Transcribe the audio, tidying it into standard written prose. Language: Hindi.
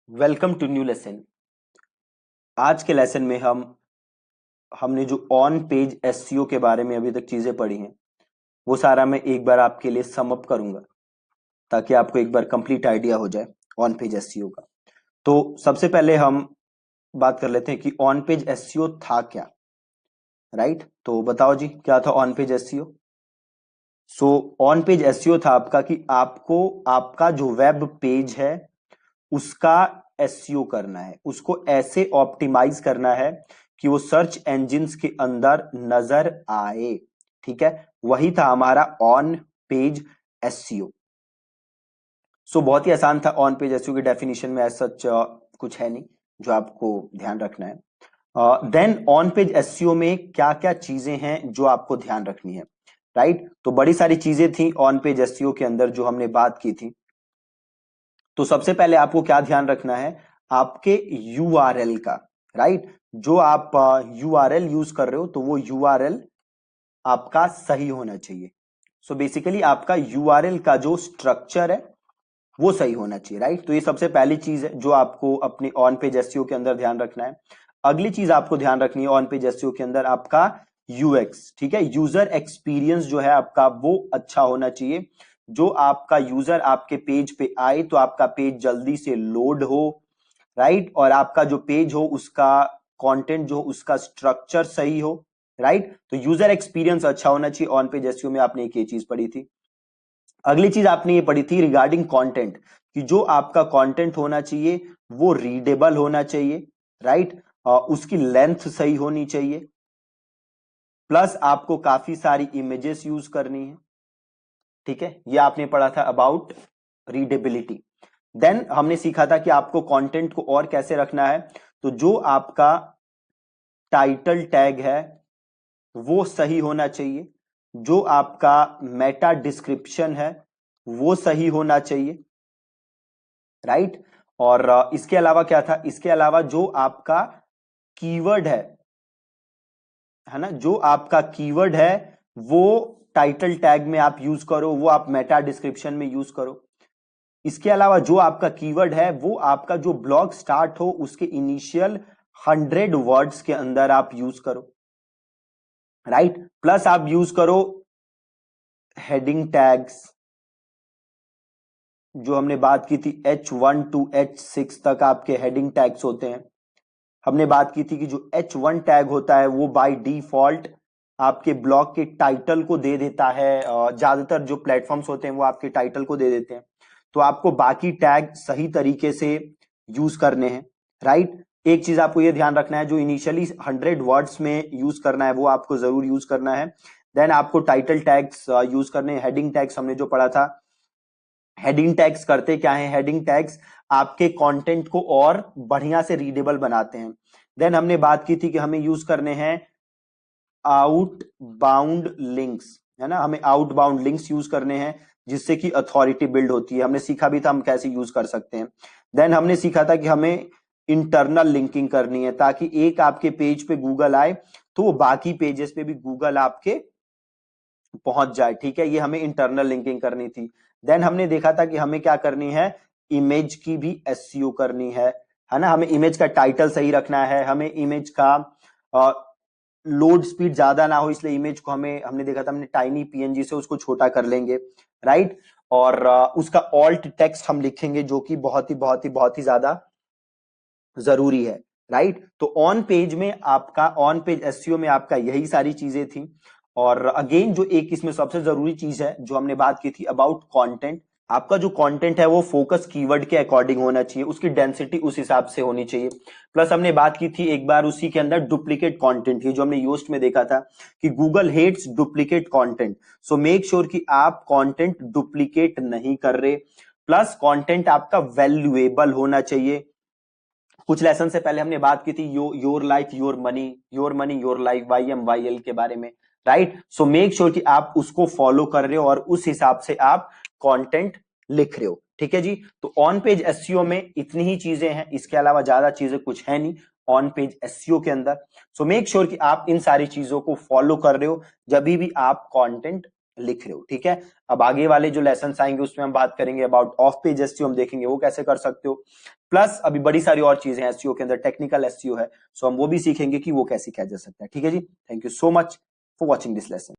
Welcome to new lesson. आज के लेसन में हमने जो ऑन पेज एसईओ के बारे में अभी तक चीजें पढ़ी हैं वो सारा मैं एक बार आपके लिए सम अप करूंगा ताकि आपको एक बार कंप्लीट आइडिया हो जाए ऑन पेज एसईओ का। तो सबसे पहले हम बात कर लेते हैं कि ऑन पेज एसईओ था क्या। राइट, तो बताओ जी क्या था on page SEO. So on page SEO था आपका कि आपको आपका जो वेब पेज है उसका एसईओ करना है, उसको ऐसे ऑप्टिमाइज करना है कि वो सर्च इंजिन्स के अंदर नजर आए। ठीक है, वही था हमारा ऑन पेज एसईओ। सो बहुत ही आसान था। ऑन पेज एसईओ की डेफिनेशन में ऐसा सच कुछ है नहीं जो आपको ध्यान रखना है। देन ऑन पेज एसईओ में क्या क्या चीजें हैं जो आपको ध्यान रखनी है। राइट, तो बड़ी सारी चीजें थी ऑन पेज एसईओ के अंदर जो हमने बात की थी। तो सबसे पहले आपको क्या ध्यान रखना है, आपके यूआरएल का। राइट, जो आप यूआरएल यूज कर रहे हो तो वो यूआरएल आपका सही होना चाहिए। सो बेसिकली आपका यूआरएल का जो स्ट्रक्चर है वो सही होना चाहिए। राइट, तो ये सबसे पहली चीज है जो आपको अपने ऑन पेज एसईओ के अंदर ध्यान रखना है। अगली चीज आपको ध्यान रखनी है ऑन पेज एसईओ के अंदर आपका यूएक्स। ठीक है, यूजर एक्सपीरियंस जो है आपका वो अच्छा होना चाहिए। जो आपका यूजर आपके पेज पे आए तो आपका पेज जल्दी से लोड हो। राइट, और आपका जो पेज हो उसका कंटेंट जो उसका स्ट्रक्चर सही हो। राइट, तो यूजर एक्सपीरियंस अच्छा होना चाहिए। ऑन पेज एसईओ में आपने एक ये चीज पढ़ी थी। अगली चीज आपने ये पढ़ी थी रिगार्डिंग कंटेंट कि जो आपका कंटेंट होना चाहिए वो रीडेबल होना चाहिए। राइट, उसकी लेंथ सही होनी चाहिए, प्लस आपको काफी सारी इमेजेस यूज करनी है। ठीक है, ये आपने पढ़ा था अबाउट रीडेबिलिटी। देन हमने सीखा था कि आपको कंटेंट को और कैसे रखना है। तो जो आपका टाइटल टैग है वो सही होना चाहिए, जो आपका मेटा डिस्क्रिप्शन है वो सही होना चाहिए। राइट, और इसके अलावा क्या था, इसके अलावा जो आपका कीवर्ड है ना, जो आपका कीवर्ड है वो टाइटल टैग में आप यूज करो, वो आप मेटा डिस्क्रिप्शन में यूज करो। इसके अलावा जो आपका कीवर्ड है वो आपका जो ब्लॉग स्टार्ट हो उसके इनिशियल 100 वर्ड्स के अंदर आप यूज करो। राइट, प्लस आप यूज करो हेडिंग टैग्स। जो हमने बात की थी H1 टू H6 तक आपके हेडिंग टैग्स होते हैं। हमने बात की थी कि जो H1 टैग होता है वो बाय डिफॉल्ट आपके ब्लॉग के टाइटल को दे देता है। ज्यादातर जो प्लेटफॉर्म्स होते हैं वो आपके टाइटल को दे देते हैं, तो आपको बाकी टैग सही तरीके से यूज करने हैं। राइट, एक चीज आपको ये ध्यान रखना है, जो इनिशियली 100 वर्ड्स में यूज करना है वो आपको जरूर यूज करना है। देन आपको टाइटल टैग्स यूज करने हैं। हेडिंग टैग्स हमने जो पढ़ा था, हेडिंग टैग्स करते क्या है, हेडिंग टैग्स आपके कंटेंट को और बढ़िया से रीडेबल बनाते हैं। देन हमने बात की थी कि हमें यूज करने हैं आउटबाउंड लिंक्स, है ना, हमें आउटबाउंड लिंक्स यूज करने हैं जिससे कि अथॉरिटी बिल्ड होती है। हमने सीखा भी था हम कैसे यूज कर सकते हैं। देन हमने सीखा था कि हमें इंटरनल लिंकिंग करनी है ताकि एक आपके पेज पे गूगल आए तो वो बाकी पेजेस पे भी गूगल आपके पहुंच जाए। ठीक है, ये हमें इंटरनल लिंकिंग करनी थी। देन हमने देखा था कि हमें क्या करनी है, इमेज की भी एसईओ करनी है ना, हमें इमेज का टाइटल सही रखना है, हमें इमेज का लोड स्पीड ज्यादा ना हो, इसलिए इमेज को हमने देखा था हमने टाइनी पीएनजी से उसको छोटा कर लेंगे। राइट, और उसका ऑल्ट टेक्स्ट हम लिखेंगे जो कि बहुत ही ज्यादा जरूरी है। राइट, तो ऑन पेज में आपका ऑन पेज एसईओ में आपका यही सारी चीजें थी। और अगेन जो एक इसमें सबसे जरूरी चीज है जो हमने बात की थी अबाउट कंटेंट, आपका जो कंटेंट है वो फोकस कीवर्ड के अकॉर्डिंग होना चाहिए, उसकी डेंसिटी उस हिसाब से होनी चाहिए। प्लस हमने बात की थी एक बार उसी के अंदर डुप्लीकेट कंटेंट की, जो हमने योस्ट में देखा था कि Google hates duplicate content. So make sure कि आप कंटेंट डुप्लीकेट नहीं कर रहे, प्लस कंटेंट आपका वैल्यूएबल होना चाहिए। कुछ लेसन से पहले हमने बात की थी your life your money, your money your life, YMYL के बारे में। राइट, सो मेक श्योर कि आप उसको फॉलो कर रहे हो और उस हिसाब से आप कंटेंट लिख रहे हो। ठीक है जी, तो ऑन पेज एसईओ में इतनी ही चीजें हैं, इसके अलावा ज्यादा चीजें कुछ है नहीं ऑन पेज एसईओ के अंदर। सो मेक श्योर कि आप इन सारी चीजों को फॉलो कर रहे हो जब भी आप कंटेंट लिख रहे हो। ठीक है, अब आगे वाले जो लेसन आएंगे उसमें हम बात करेंगे अबाउट ऑफ पेज एसईओ, हम देखेंगे वो कैसे कर सकते हो। प्लस अभी बड़ी सारी और चीजें हैं एसईओ के अंदर, टेक्निकल एसईओ है, सो हम वो भी सीखेंगे कि वो कैसे किया जा सकता है। ठीक है जी, thank you so much for watching this lesson.